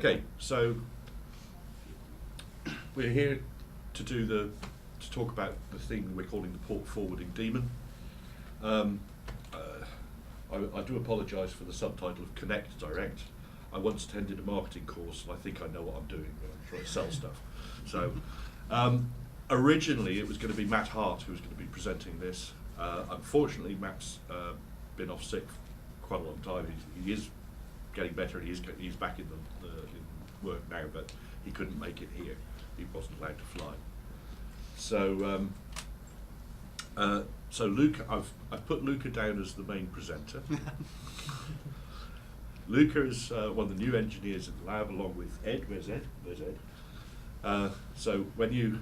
Okay, so we're here to talk about the thing we're calling the port forwarding daemon. I do apologise for the subtitle of Connect Direct. I once attended a marketing course and I think I know what I'm doing when I'm trying to sell stuff. So originally it was going to be Matt Hart who was going to be presenting this. Unfortunately, Matt's been off sick for quite a long time. He is getting better. He's back in in work now, but he couldn't make it here. He wasn't allowed to fly. So Luca, I've put Luca down as the main presenter. Luca is one of the new engineers in the lab, along with Ed. Where's Ed? There's Ed. So when you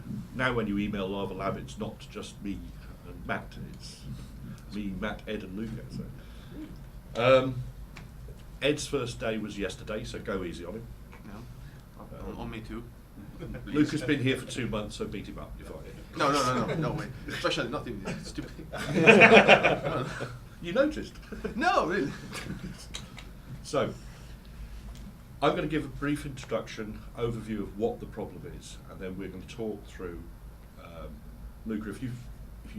email Lava Lab, it's not just me and Matt. It's me, Matt, Ed, and Luca. So Ed's first day was yesterday, so go easy on him. No, on me too. Luca's been here for 2 months, so beat him up if I did. No way. Especially not in this stupid. You noticed? No, really. So, I'm going to give a brief introduction, overview of what the problem is, and then we're going to talk through. Luca, if you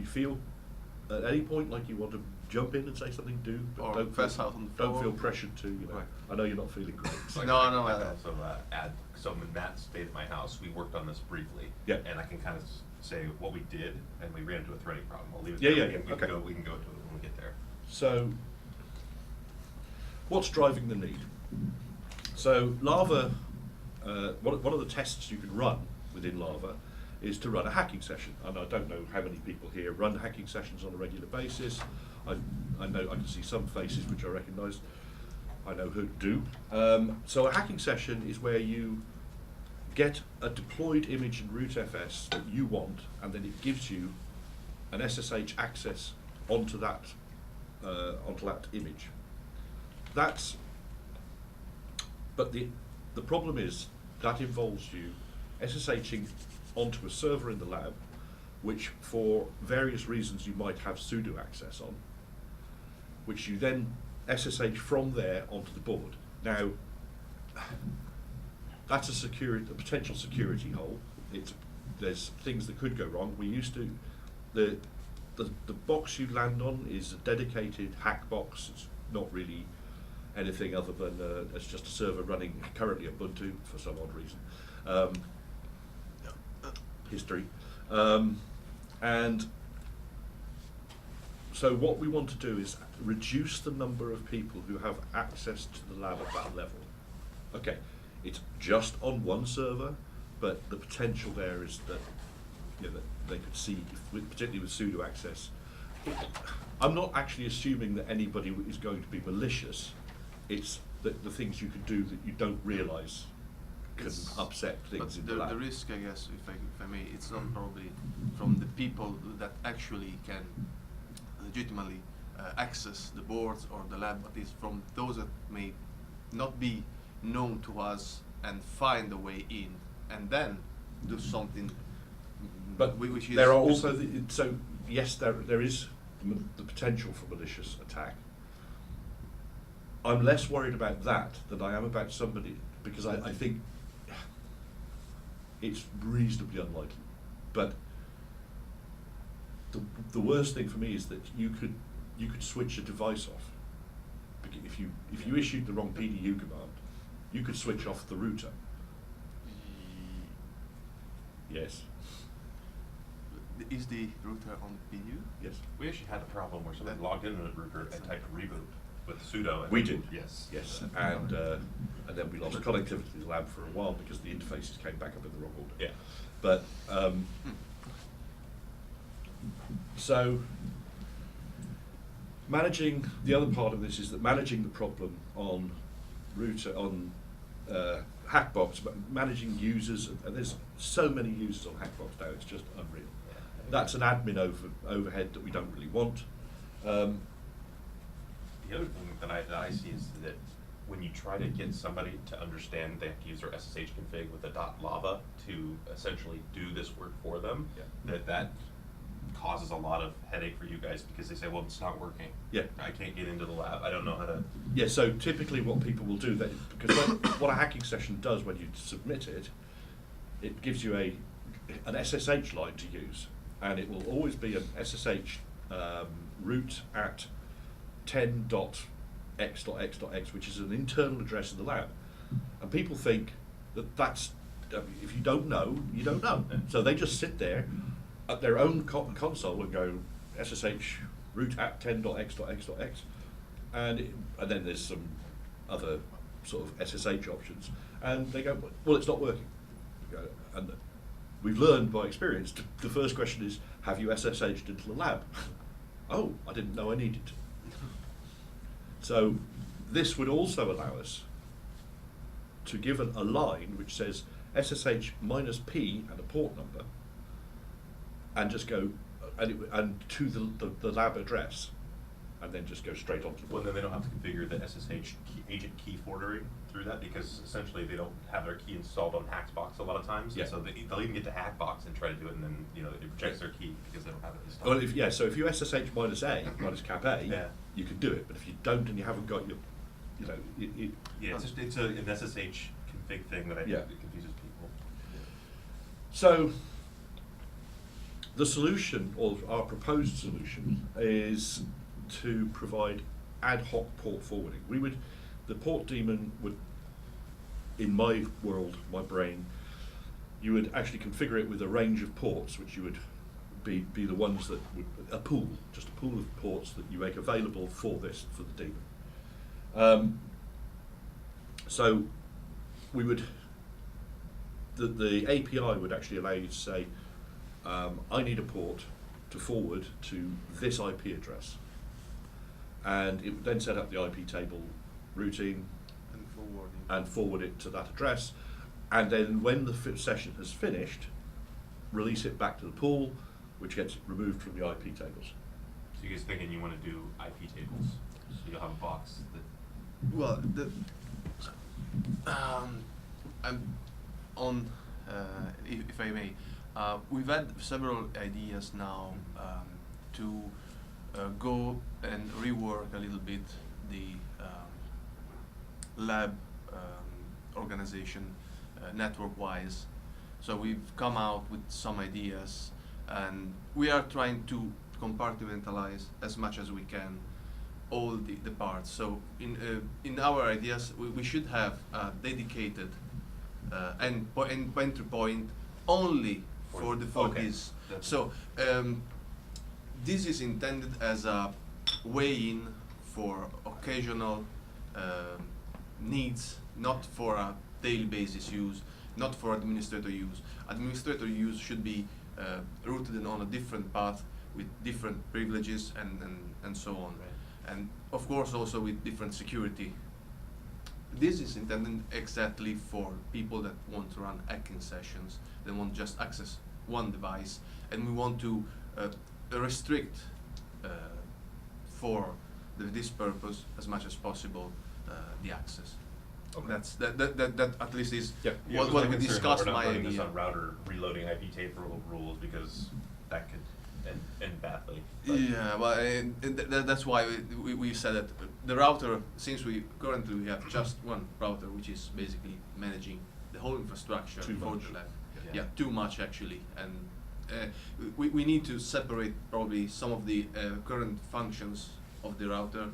feel at any point like you want to jump in and say something, do. But Or don't pass out on the don't floor. feel pressured to. Right. I know you're not feeling great. No, I I can also add. So when Matt stayed at my house, we worked on this briefly. Yeah. And I can kind of say what we did, and we ran into a threading problem. I'll leave it Yeah, there. yeah, We okay. can go to it when we get there. So, what's driving the need? So, Lava, one of the tests you can run within Lava is to run a hacking session. And I don't know how many people here run hacking sessions on a regular basis. I know I can see some faces which I recognise. I know who do. So a hacking session is where you get a deployed image in rootfs that you want, and then it gives you an SSH access onto that image. But the problem is that involves you SSHing onto a server in the lab, which for various reasons you might have sudo access on, which you then SSH from there onto the board. Now, that's a potential security hole. There's things that could go wrong. We used to, the box you land on is a dedicated hack box. It's not really anything other than it's just a server running currently Ubuntu for some odd reason. History. And so what we want to do is reduce the number of people who have access to the lab at that level. Okay, it's just on one server, but the potential there is that, that they could see, particularly with sudo access. I'm not actually assuming that anybody is going to be malicious. It's the things you can do that you don't realise can upset things in the lab. The risk, I guess, if I may, it's not probably from the people that actually can legitimately access the boards or the lab, but it's from those that may not be known to us and find a way in and then do something. But which is there are also yes, there is the potential for malicious attack. I'm less worried about that than I am about somebody, because I think it's reasonably unlikely. But the worst thing for me is that you could switch a device off. If you issued the wrong PDU command, you could switch off the router. Yes. Is the router on PDU? Yes. We actually had a problem where somebody logged into the router and typed reboot with sudo. And We did. Yes. Yes. And then we lost connectivity to the lab for a while because the interfaces came back up in the wrong order. Yeah. But so the other part of this is that managing the problem on router, on Hackbox, but managing users, and there's so many users on Hackbox now, it's just unreal. That's an admin overhead that we don't really want. The other thing that I see is that when you try to get somebody to understand they have to use their SSH config with a .lava to essentially do this work for them, that causes a lot of headache for you guys because they say, well, it's not working. Yeah. I can't get into the lab. I don't know how to. Yeah, so typically what people will do, because what a hacking session does when you submit it, it gives you an SSH line to use, and it will always be an SSH root at 10.x.x.x, which is an internal address of the lab. And people think that that's, if you don't know, you don't know. So they just sit there at their own console and go SSH root at 10.x.x.x, and then there's some other sort of SSH options, and they go, well, it's not working. And we've learned by experience, the first question is, have you SSH'd into the lab? Oh, I didn't know I needed to. So this would also allow us to give a line which says SSH minus P and a port number, and just go and to the lab address, and then just go straight onto the. Well, then they don't have to configure the SSH agent key forwarding through that, because essentially they don't have their key installed on hackbox a lot of times. Yeah. So they'll even get to hackbox and try to do it, and then it rejects their key because they don't have it installed. Well, so if you SSH minus A, minus cap A, Yeah. you can do it. But if you don't and you haven't got your, Yeah, it's an SSH config thing that I think Yeah. that confuses people. So the solution, or our proposed solution, is to provide ad hoc port forwarding. The port daemon would, in my world, my brain, you would actually configure it with a range of ports, which you would be the ones that would, just a pool of ports that you make available for the daemon. So we would, the API would actually allow you to say, I need a port to forward to this IP address. And it would then set up the IP table routing and forward it to that address. And then when the session has finished, release it back to the pool, which gets removed from the IP tables. So you guys thinking you want to do IP tables? So you'll have a box that. Well, I'm on, if I may, we've had several ideas now to go and rework a little bit the lab organization network-wise. So we've come out with some ideas, and we are trying to compartmentalize as much as we can all the parts. So in our ideas, we should have a dedicated entry point only for this. So this is intended as a way in for occasional needs, not for a daily basis use, not for administrator use. Administrator use should be rooted on a different path with different privileges and so on. Right. And of course also with different security. This is intended exactly for people that want to run hacking sessions, they want just access one device, and we want to restrict for this purpose as much as possible the access. Okay. That at least is Yeah, what we discussed. We're not My running this idea. on router reloading IP table rules because that could end badly. But Yeah, well, and that's why we said that the router, since we currently have just one router, which is basically managing the whole infrastructure Too for much. the lab. Yeah. Yeah, too much actually, and we need to separate probably some of the current functions of the router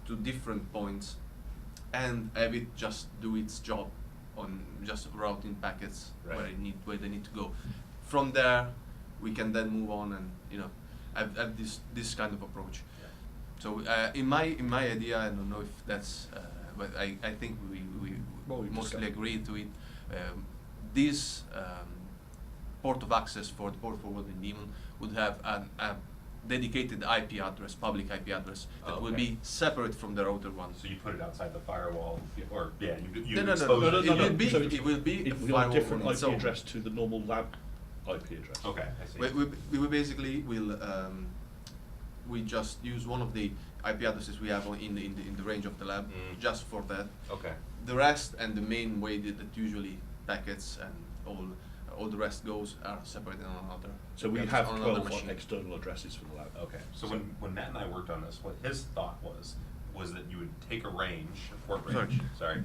to different points, and have it just do its job on just routing packets Right. where they need to go. From there, we can then move on and have this kind of approach. Yeah. So in my idea, I don't know if that's, but I think we Well, we mostly discussed. agree to it. This port of access for the port forwarding daemon would have a dedicated IP address, public IP address that will Okay. be separate from the router one. So you put it outside the firewall, Yeah. or you No, expose No, no, it. no, It no. will be So it will be a It will have a firewall different on its IP own. address to the normal lab IP address. Okay, I see. We basically will we just use one of the IP addresses we have in the range of the lab Mm. just for that. Okay. The rest and the main way that usually packets and all the rest are separated on another. So we yeah, have on another 12 machine. external addresses for the lab. Okay, so when Matt and I worked on this, what his thought was that you would take a range, a port range, sorry,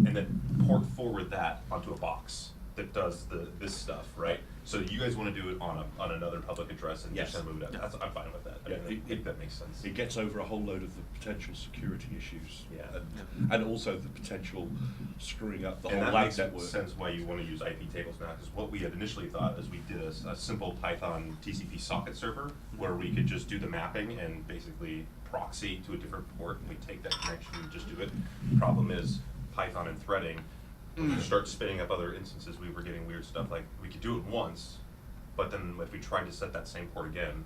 and then port forward that onto a box that does this stuff, right? So you guys want to do it on another public address and Yes. just kind of move it up. I'm fine with that. I Yeah, mean, I think that makes sense. It gets over a whole load of the potential security issues. Yeah. And also the potential screwing up the And whole that lab makes network. sense why you want to use IPtables now, because what we had initially thought is we did a simple Python TCP socket server where we could just do the mapping and basically proxy to a different port, and we take that connection and just do it. Problem is, Python and threading, when you start spinning up other instances, we were getting weird stuff, like we could do it once, but then if we tried to set that same port again,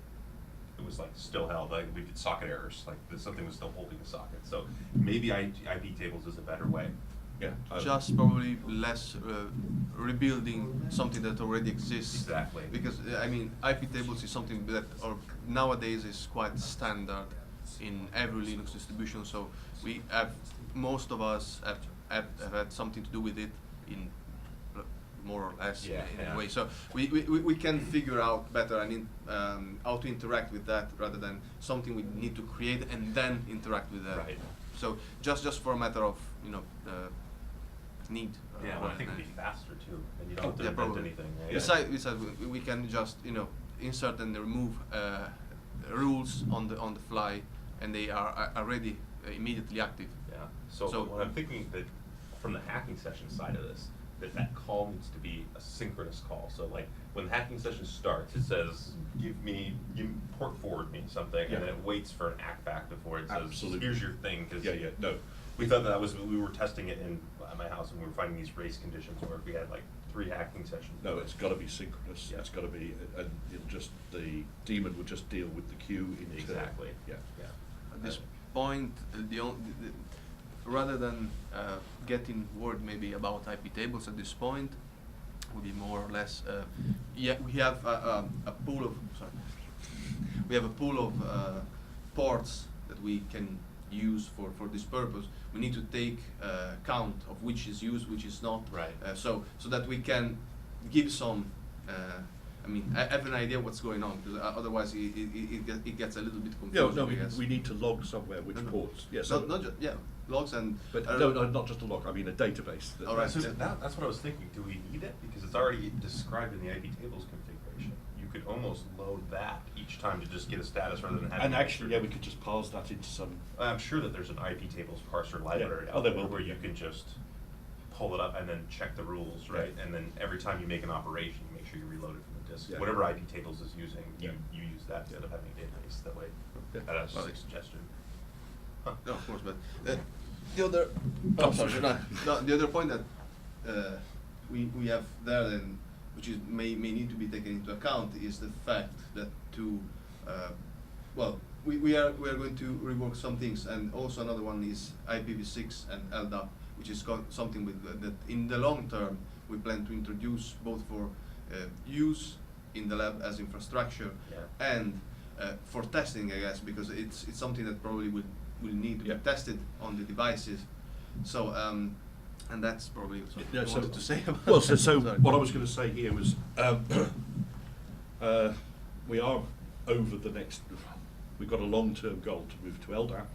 it was like still held, like we did socket errors, like something was still holding the socket. So maybe IPtables is a better way. Yeah. Just probably less rebuilding something that already exists. Exactly. Because I mean, IPtables is something that nowadays is quite standard in every Linux distribution. So we have, most of us have had something to do with it in more or less in a way. So we can figure out better how to interact with that rather than something we need to create and then interact with that. Right. So just for a matter of need. Yeah, well, I think it'd be faster too, and you don't have to invent probably. anything. Right? Besides, we can just insert and remove rules on the fly, and they are already immediately active. Yeah. So what I'm thinking that from the hacking session side of this, that call needs to be a synchronous call. So like when the hacking session starts, it says, you port forward me something, and then it waits for an ACK back before it says, Absolutely. here's your thing. Cause No. we thought that was, we were testing it at my house, and we were finding these race conditions where if we had like 3 hacking sessions. No, it's got to be synchronous. Yeah. It's got to be, and the daemon will just deal with the queue in Exactly. Yeah. At this point, rather than getting word maybe about IPtables at this point, would be more or less. We have a pool of ports that we can use for this purpose. We need to take count of which is used, which is not. Right. So that we can give some. I have an idea what's going on, because otherwise it gets a little bit confusing. No, I guess. we need to log somewhere which ports. Yes. Not just logs and. But no, not just a log. I mean a database. All right. So that's what I was thinking. Do we need it? Because it's already described in the IPtables configuration. You could almost load that each time to just get a status rather than having. And actually, we could just parse that into some. I'm sure that there's an IPtables parser library Oh, out there there will where be, you can just pull it up and then check the rules, right? And then every time you make an operation, you make sure you reload it from the disk. Yeah. Whatever IPtables is using, you use that instead Yeah. of having a database. That way, Yeah. that's just a suggestion. Huh. No, of course, but the other. Oh, sorry. The other point that we have there, then, which may need to be taken into account, is the fact that we are going to rework some things, and also another one is IPv6 and LDAP, which is something that in the long term we plan to introduce both for use in the lab as infrastructure and for testing, I guess, because it's something that probably will need to be tested on the devices. So and that's probably what I wanted to say about. Well, so what I was going to say here was we are over the next. We've got a long-term goal to move to LDAP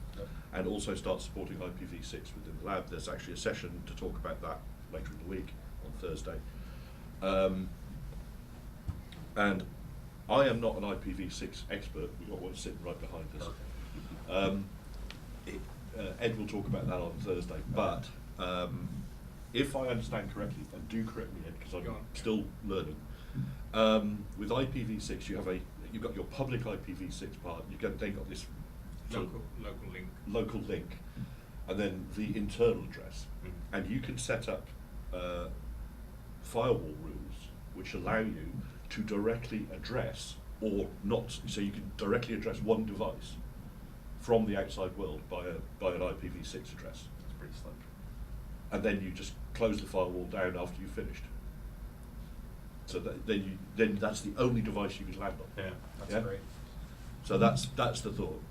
and also start supporting IPv6 within the lab. There's actually a session to talk about that later in the week on Thursday. And I am not an IPv6 expert. We've got one sitting right behind us. Ed will talk about that on Thursday. But if I understand correctly, and do correct me, Ed, because I'm still learning. With IPv6, you've got your public IPv6 part. You've then got this local link, and then the internal address, and you can set up firewall rules which allow you to directly address or not. So you can directly address one device from the outside world by an IPv6 address. It's pretty slick. And then you just close the firewall down after you've finished. So then that's the only device you can land on. Yeah, that's great. So that's the thought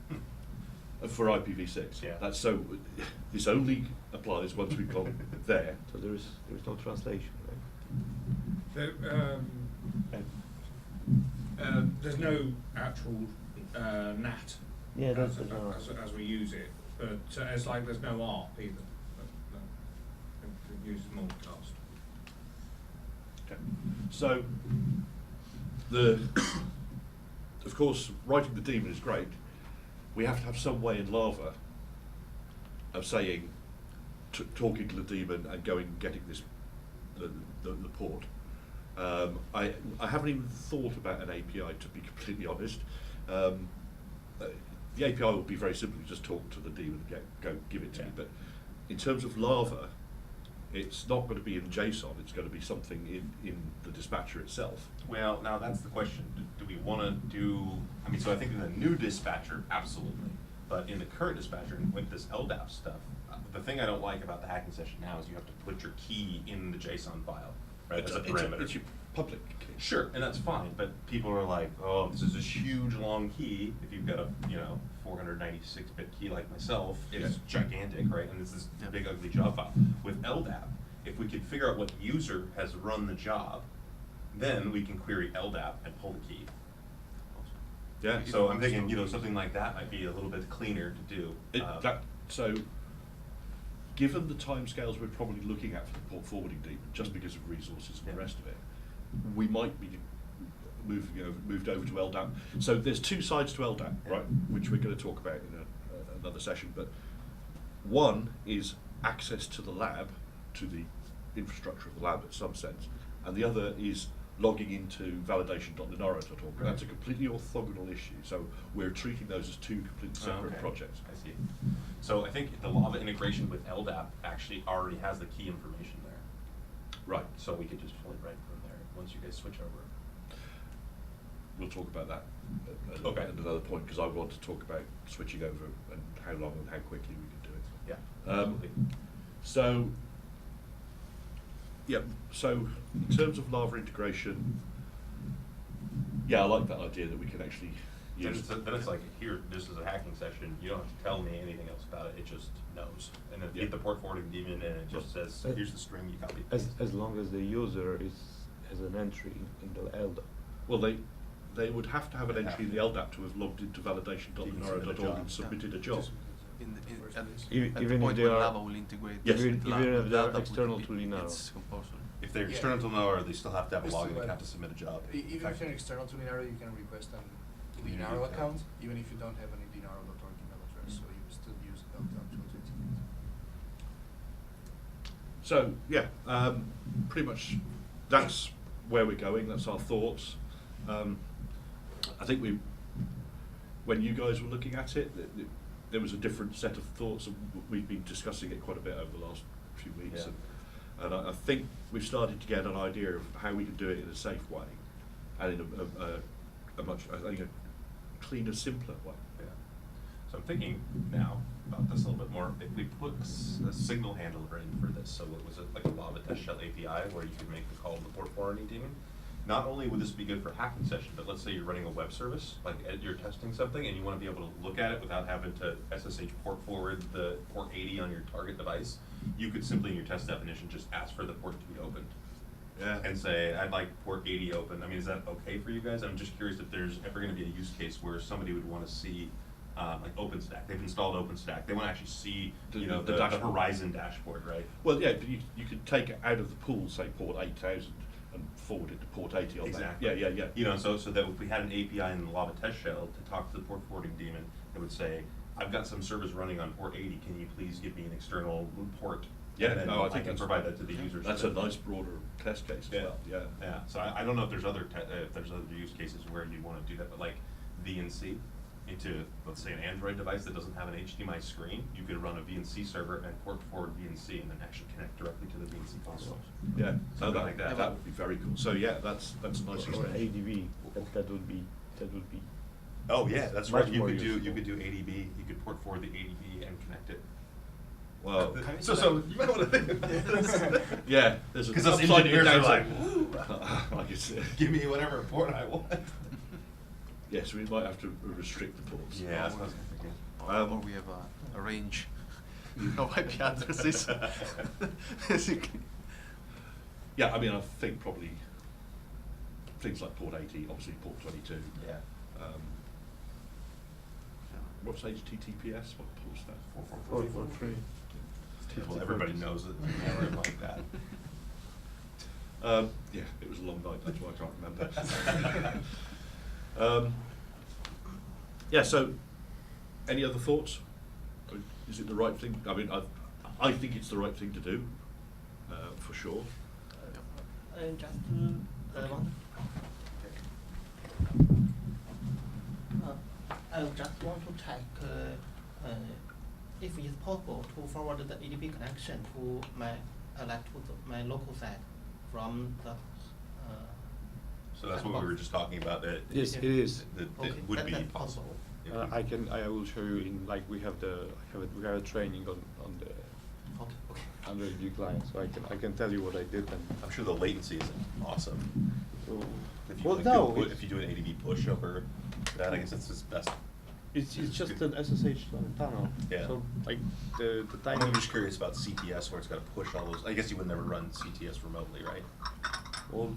for IPv6. Yeah. That's so. This only applies once we've gone there. So there is no translation, right? There's no actual NAT Yeah, that's as we use it, but it's like there's no ARP either. It uses multicast. Okay. So, of course, writing the daemon is great. We have to have some way in Lava of saying, talking to the daemon and going and getting this the port. I haven't even thought about an API, to be completely honest. The API would be very simply just talk to the daemon and go give it to me. But in terms of Lava, it's not going to be in JSON. It's going to be something in the dispatcher itself. Well, now that's the question. Do we want to do? I mean, so I think in the new dispatcher, absolutely. But in the current dispatcher, with this LDAP stuff, the thing I don't like about the hacking session now is you have to put your key in the JSON file, right, as a parameter. It's your public key. Sure, and that's fine, but people are like, oh, this is this huge long key. If you've got a 496-bit key like myself, it's gigantic, right? And it's this big ugly job file. With LDAP, if we could figure out what user has run the job, then we can query LDAP and pull the key. Yeah. So I'm thinking, something like that might be a little bit cleaner to do. So, given the timescales we're probably looking at for the port forwarding daemon, just because of resources and the rest of it, we might be moved over to LDAP. So there's two sides to LDAP, right, which we're going to talk about in another session. But one is access to the lab, to the infrastructure of the lab in some sense, and the other is logging into validation.linaro.org. That's a completely orthogonal issue. So we're treating those as two completely separate projects. I see. So I think the Lava integration with LDAP actually already has the key information there. Right. So we could just pull it right from there once you guys switch over. We'll talk about that Okay. at another point, because I want to talk about switching over and how long and how quickly we can do it. Yeah, absolutely. So in terms of Lava integration, I like that idea that we can actually use. Then it's like, here, this is a hacking session. You don't have to tell me anything else about it. It just knows. And then you get the port forwarding daemon, and it just says, here's the string you copy. As long as the user has an entry in the LDAP. Well, they would have to have an entry in the LDAP to have logged into validation.linaro.org and submitted a job. Even if they are will integrate. Yes. even if they are external to Linaro. It's compulsory. If they're external to Linaro, they still have to have a login and have to submit a job. Even if you're external to Linaro, you can request an Linaro account, even if you don't have any Linaro.org email address, so you still use LDAP to authenticate. So pretty much that's where we're going. That's our thoughts. I think when you guys were looking at it, there was a different set of thoughts, and we've been discussing it quite a bit over the last few weeks. Yeah. And I think we've started to get an idea of how we can do it in a safe way, and in a much, I think, a cleaner, simpler way. Yeah. So I'm thinking now about this a little bit more. If we put a signal handler in for this, so it was like a Lava test shell API where you could make the call to the port forwarding daemon. Not only would this be good for hacking session, but let's say you're running a web service, like you're testing something, and you want to be able to look at it without having to SSH port forward the port 80 on your target device. You could simply, in your test definition, just ask for the port to be opened. Yeah. And say, I'd like port 80 open. I mean, is that okay for you guys? I'm just curious if there's ever going to be a use case where somebody would want to see, like OpenStack. They've installed OpenStack. They want to actually see, the Horizon dashboard, right? Well, yeah, but you could take it out of the pool, say port 8000, and forward it to port 80 on Exactly. that. Yeah. So that if we had an API in the Lava test shell to talk to the port forwarding daemon, it would say, I've got some servers running on port 80. Can you please give me an external port? Yeah, and then no, I think can provide that to the users. That's a nice broader test case as well. Yeah. Yeah. So I don't know if there's other use cases where you want to do that, but like VNC into, let's say, an Android device that doesn't have an HDMI screen, you could run a VNC server and port forward VNC and then actually connect directly to the VNC console. Yeah. Something like that. That would be very cool. So yeah, that's a nice Or extension. ADB. That would be. Oh yeah, that's Much right. You more could do useful. ADB. You could port forward the ADB and connect it. Well, So you might want to think about this. yeah, there's a Because those upside and a engineers are downside. like, woo, Like I said. give me whatever port I want. Yes, we might have to restrict the ports. Yeah, that's what I was thinking. Or we have a range of IP addresses. Basically. Yeah, I mean, I think probably things like port 80, obviously port 22. Yeah. What's HTTPS? What port's that? 443. Well, everybody knows it. Never like that. Yeah, it was a long night, that's why I can't remember. Yeah, so, any other thoughts? Is it the right thing? I mean, I think it's the right thing to do, for sure. Just I just want to check if it's possible to forward the ADB connection to my my local site from the. So that's what we were just talking about. That Yes, it is. That Okay, it would be that's possible. If we- I will show you in, like, we have a training on the Okay. under the client, so I can tell you what I did and. I'm sure the latency isn't awesome. So, If you, well, like, no, if you do an ADB push over that, I guess it's his best. it's just an SSH tunnel. Yeah. So like the time. I'm just curious about CTS where it's got to push all those. I guess you would never run CTS remotely, right? Well,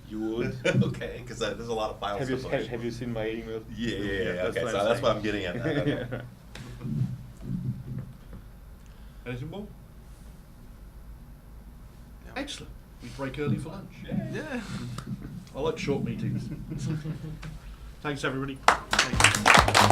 you would. Okay, because there's a lot of files to push. Have you seen my email? Yeah. That's Okay, what so I'm that's what saying. I'm getting at. That, okay. Yeah. Anything more? Yeah. Excellent. We break early for lunch. Yeah. I like short meetings. Thanks, everybody. Thank you.